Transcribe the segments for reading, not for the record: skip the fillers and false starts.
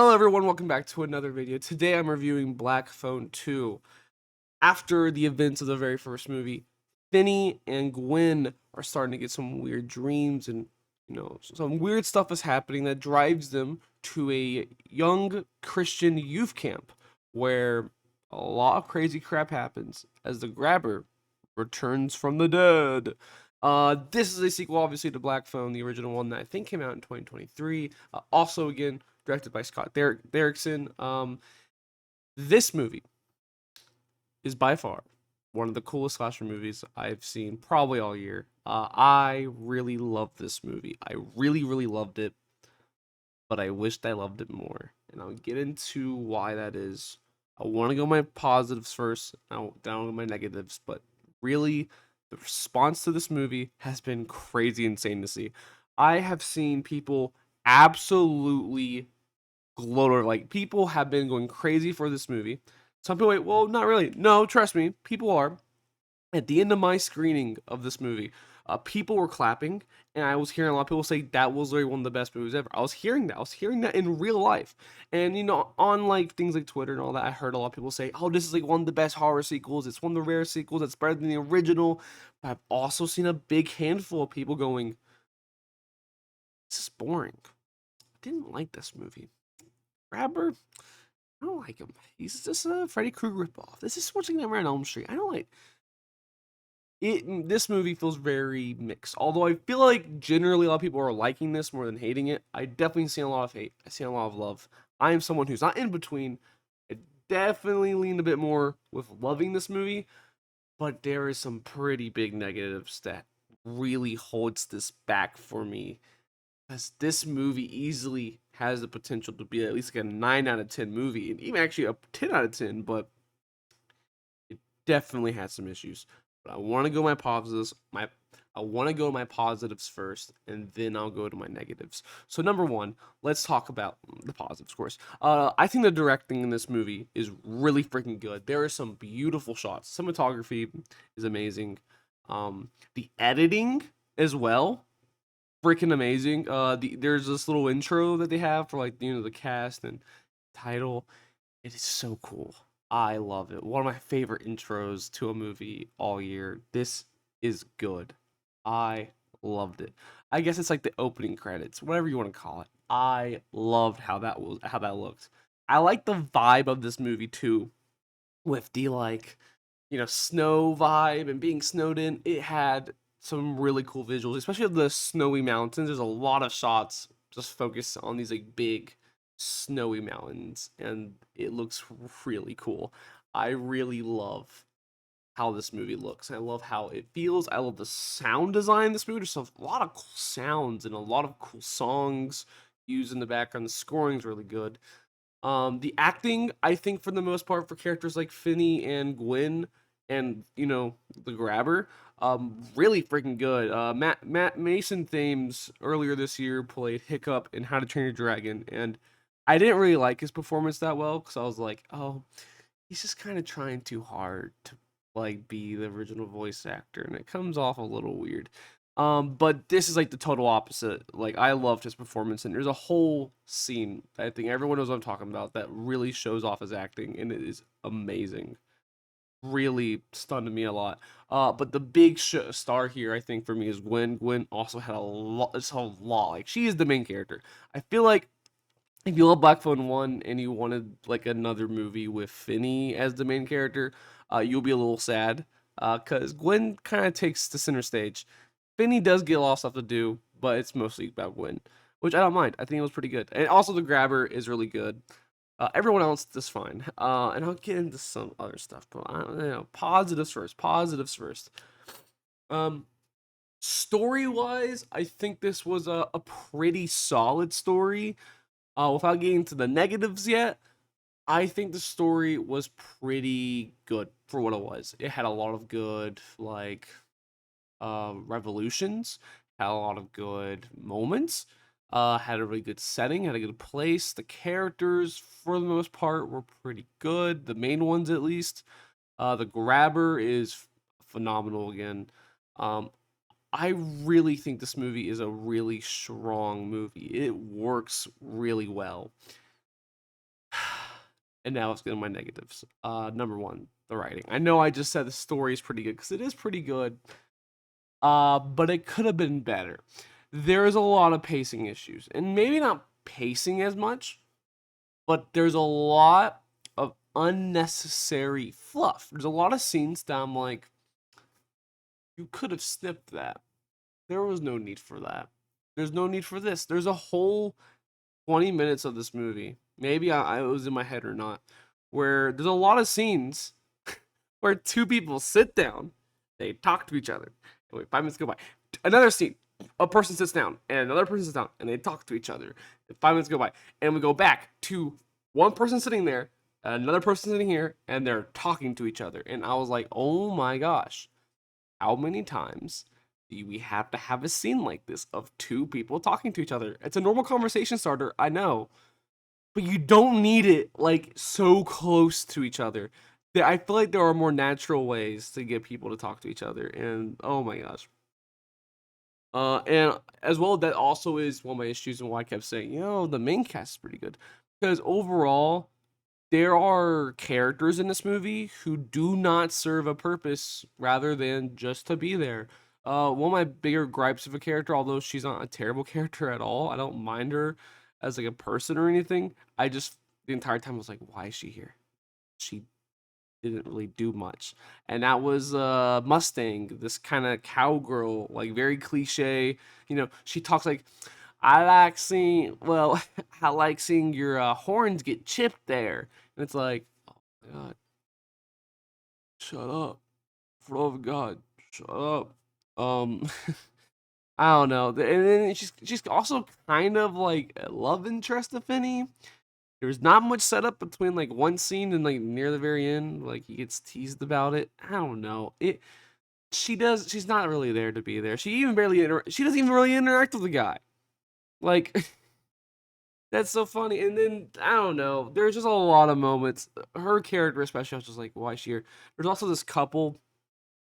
Hello everyone, welcome back to another video. Today I'm reviewing Black Phone 2. After the events of the very first movie, Finney and Gwen are starting to get some weird dreams and some weird stuff is happening that drives them to a young Christian youth camp where a lot of crazy crap happens as the grabber returns from the dead. This is a sequel, obviously, to Black Phone, the original one that I think came out in 2023. Also, again, directed by Scott Derrickson. This movie is by far one of the coolest slasher movies I've seen probably all year. I really love this movie. I really, really loved it, but I wished I loved it more. And I'll get into why that is. I want to go my positives first, down to my negatives, but really, the response to this movie has been crazy insane to see. I have seen people absolutely gloater. Like, people have been going crazy for this movie. Some people wait, well, not really. No, trust me, people are. At the end of my screening of this movie, people were clapping, and I was hearing a lot of people say that was literally one of the best movies ever. I was hearing that. I was hearing that in real life, and on like things like Twitter and all that, I heard a lot of people say, "Oh, this is like one of the best horror sequels. It's one of the rare sequels. It's better than the original." But I've also seen a big handful of people going, "This is boring. I didn't like this movie." Grabber, I don't like him. He's just a Freddy Krueger ripoff. This is watching Nightmare on Elm Street. I don't like it. This movie feels very mixed. Although I feel like generally a lot of people are liking this more than hating it. I definitely see a lot of hate. I see a lot of love. I am someone who's not in between. I definitely lean a bit more with loving this movie, but there is some pretty big negatives that really holds this back for me. Because this movie easily has the potential to be at least like a 9 out of 10 movie, and even actually a 10 out of 10, but it definitely had some issues. But I want to go my positives. I want to go my positives first, and then I'll go to my negatives. So number one, let's talk about the positives, of course. I think the directing in this movie is really freaking good. There are some beautiful shots. Cinematography is amazing. The editing as well, freaking amazing. There's this little intro that they have for like the cast and title. It is so cool. I love it. One of my favorite intros to a movie all year. This is good. I loved it. I guess it's like the opening credits, whatever you want to call it. I loved how that looked. I like the vibe of this movie too, with the like snow vibe and being snowed in. It had some really cool visuals, especially of the snowy mountains. There's a lot of shots just focused on these like big snowy mountains, and it looks really cool. I really love how this movie looks. I love how it feels. I love the sound design in this movie. There's a lot of cool sounds and a lot of cool songs used in the background. The scoring's really good. The acting, I think, for the most part, for characters like Finney and Gwen, and the Grabber, really freaking good. Matt Mason Thames earlier this year played Hiccup in How to Train Your Dragon, and I didn't really like his performance that well because I was like, oh, he's just kind of trying too hard to like be the original voice actor, and it comes off a little weird. But this is like the total opposite. Like, I loved his performance, and there's a whole scene that I think everyone knows what I'm talking about that really shows off his acting, and it is amazing. Really stunned me a lot. But the big star here, I think, for me is Gwen. Gwen also had a lot. It's a lot. Like, she is the main character. I feel like if you love Black Phone 1 and you wanted like another movie with Finney as the main character, you'll be a little sad. Because Gwen kind of takes the center stage. Finney does get a lot of stuff to do, but it's mostly about Gwen, which I don't mind. I think it was pretty good. And also, the grabber is really good. Everyone else is fine. And I'll get into some other stuff, but I don't know. Positives first. Positives first. Um, Story wise, I think this was a pretty solid story. Without getting to the negatives yet, I think the story was pretty good for what it was. It had a lot of good like revolutions, had a lot of good moments, had a really good setting, had a good place. The characters, for the most part, were pretty good. The main ones, at least. The grabber is phenomenal again. Um, I really think this movie is a really strong movie. It works really well. And now let's get into my negatives. Number one, the writing. I know I just said the story is pretty good because it is pretty good. But it could have been better. There's a lot of pacing issues, and maybe not pacing as much, but there's a lot of unnecessary fluff. There's a lot of scenes that I'm like, you could have snipped that. There was no need for that. There's no need for this. There's a whole 20 minutes of this movie. Maybe I was in my head or not, where there's a lot of scenes where two people sit down, they talk to each other. And wait, 5 minutes go by. Another scene, a person sits down, and another person sits down, and they talk to each other. And 5 minutes go by, and we go back to one person sitting there, another person sitting here, and they're talking to each other. And I was like, oh my gosh, how many times do we have to have a scene like this of two people talking to each other? It's a normal conversation starter, I know, but you don't need it like so close to each other. I feel like there are more natural ways to get people to talk to each other, and oh my gosh. And as well, that also is one of my issues and why I kept saying, the main cast is pretty good. Because overall, there are characters in this movie who do not serve a purpose rather than just to be there. One of my bigger gripes of a character, although she's not a terrible character at all, I don't mind her as like a person or anything. I just the entire time was like, why is she here? She didn't really do much. And that was Mustang, this kind of cowgirl, like very cliche. She talks like, I like seeing, well, I like seeing your horns get chipped there. And it's like, oh my God, shut up. For the love of God, shut up. Um, I don't know. And then she's also kind of like a love interest to Finney. There's not much setup between like one scene and like near the very end. Like he gets teased about it. I don't know. She's not really there to be there. She doesn't even really interact with the guy. Like that's so funny. And then I don't know. There's just a lot of moments. Her character, especially, I was just like, why is she here? There's also this couple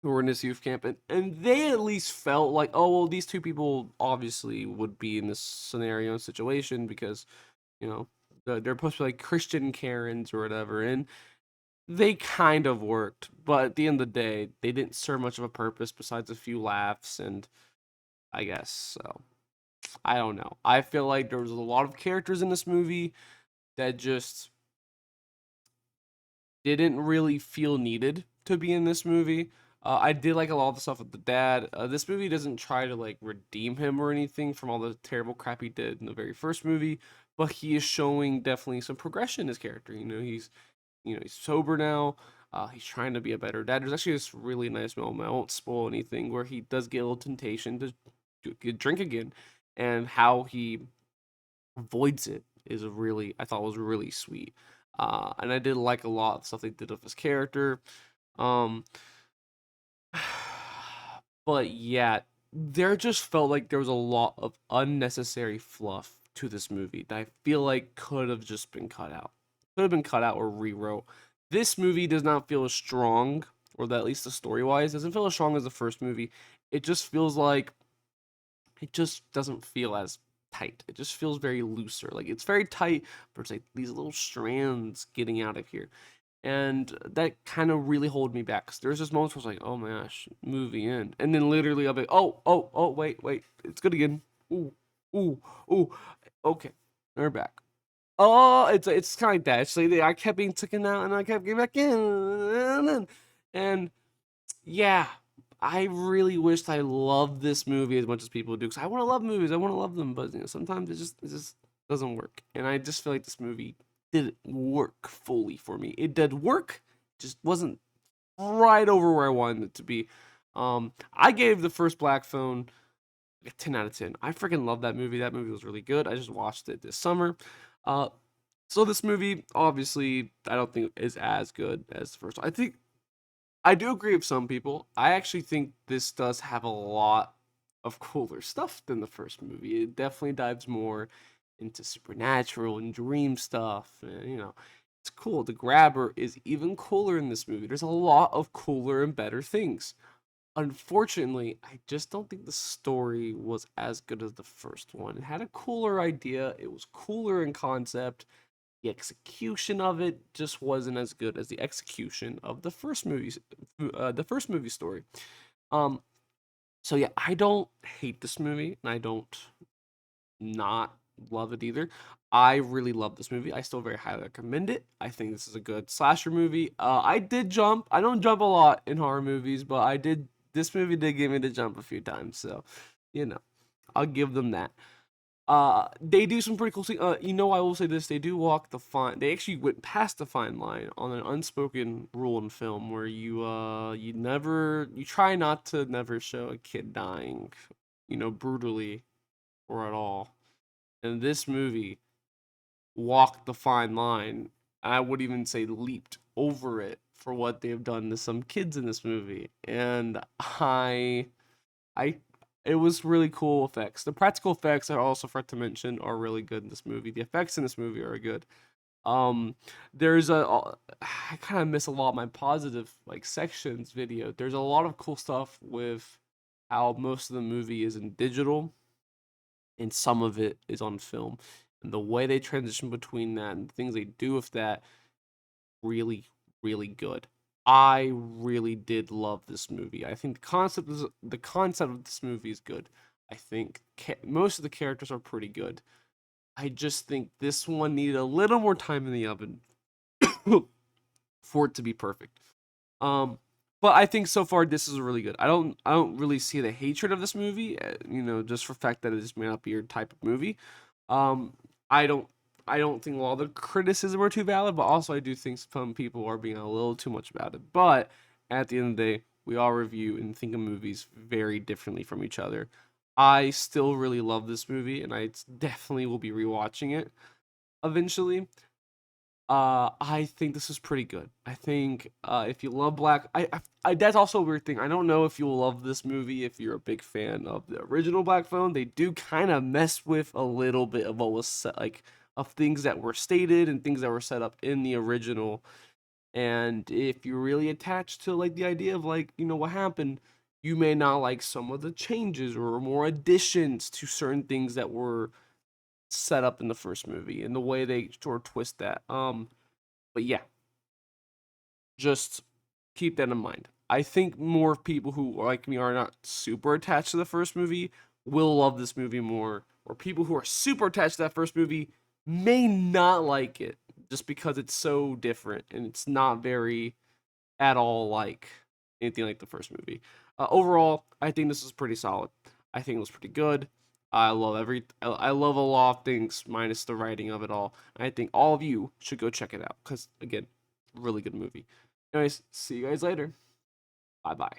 who were in this youth camp, and they at least felt like, oh well, these two people obviously would be in this scenario and situation because you know they're supposed to be like Christian Karens or whatever, and they kind of worked, but at the end of the day, they didn't serve much of a purpose besides a few laughs, and I guess so. I don't know. I feel like there was a lot of characters in this movie that just didn't really feel needed to be in this movie. I did like a lot of the stuff with the dad. This movie doesn't try to like redeem him or anything from all the terrible crap he did in the very first movie, but he is showing definitely some progression in his character. He's sober now. He's trying to be a better dad. There's actually this really nice moment. I won't spoil anything where he does get a little temptation to drink again, and how he avoids it is I thought was really sweet. And I did like a lot of the stuff they did with his character. Um, but yeah, there just felt like there was a lot of unnecessary fluff to this movie that I feel like could have just been cut out. Could have been cut out or rewrote. This movie does not feel as strong, or that at least the story wise doesn't feel as strong as the first movie. It just feels like it just doesn't feel as tight. It just feels very looser. Like it's very tight, but it's like these little strands getting out of here. And that kind of really hold me back. Cause there's just moments where I was like, oh my gosh, movie end. And then literally I'll be, oh, wait, it's good again. Ooh, ooh, ooh. Okay, we're back. Oh, it's kind of like that. It's like I kept being taken out and I kept getting back in. And yeah, I really wished I loved this movie as much as people do. Because I want to love movies. I want to love them. But sometimes it just doesn't work. And I just feel like this movie didn't work fully for me. It did work, just wasn't right over where I wanted it to be. I gave the first Black Phone a 10 out of 10. I freaking love that movie. That movie was really good. I just watched it this summer. Uh, so this movie, obviously, I don't think is as good as the first one. I do agree with some people. I actually think this does have a lot of cooler stuff than the first movie. It definitely dives more into supernatural and dream stuff. It's cool. The Grabber is even cooler in this movie. There's a lot of cooler and better things. Unfortunately, I just don't think the story was as good as the first one. It had a cooler idea, it was cooler in concept. The execution of it just wasn't as good as the execution of the first movie story. Um, so yeah, I don't hate this movie, and I don't not love it either. I really love this movie. I still very highly recommend it. I think this is a good slasher movie. I did jump. I don't jump a lot in horror movies, but I did. This movie did give me to jump a few times, so you know, I'll give them that. They do some pretty cool things. I will say this: they do walk the fine. They actually went past the fine line on an unspoken rule in film, where you try not to never show a kid dying, brutally or at all. And this movie walked the fine line. I would even say leaped over it for what they've done to some kids in this movie. And I it was really cool effects. The practical effects I also forgot to mention are really good in this movie. The effects in this movie are good. Um, there's I kind of miss a lot of my positive like sections video. There's a lot of cool stuff with how most of the movie is in digital and some of it is on film. And the way they transition between that and the things they do with that, really, really good. I really did love this movie. I think the concept of this movie is good. I think most of the characters are pretty good. I just think this one needed a little more time in the oven for it to be perfect. Um, but I think so far this is really good. I don't really see the hatred of this movie, just for the fact that it just may not be your type of movie. Um, I don't I don't think all the criticism are too valid, but also I do think some people are being a little too much about it. But at the end of the day, we all review and think of movies very differently from each other. I still really love this movie, and I definitely will be rewatching it eventually. I think this is pretty good. I think if you love that's also a weird thing. I don't know if you'll love this movie if you're a big fan of the original Black Phone. They do kind of mess with a little bit of what was set, like of things that were stated and things that were set up in the original. And if you're really attached to like the idea of like what happened, you may not like some of the changes or more additions to certain things that were set up in the first movie and the way they sort of twist that. But yeah, just keep that in mind. I think more people who like me are not super attached to the first movie will love this movie more, or people who are super attached to that first movie may not like it just because it's so different and it's not very at all like anything like the first movie. Overall, I think this is pretty solid. I think it was pretty good. I love a lot of things minus the writing of it all. I think all of you should go check it out because again, really good movie. Anyways, see you guys later. Bye bye.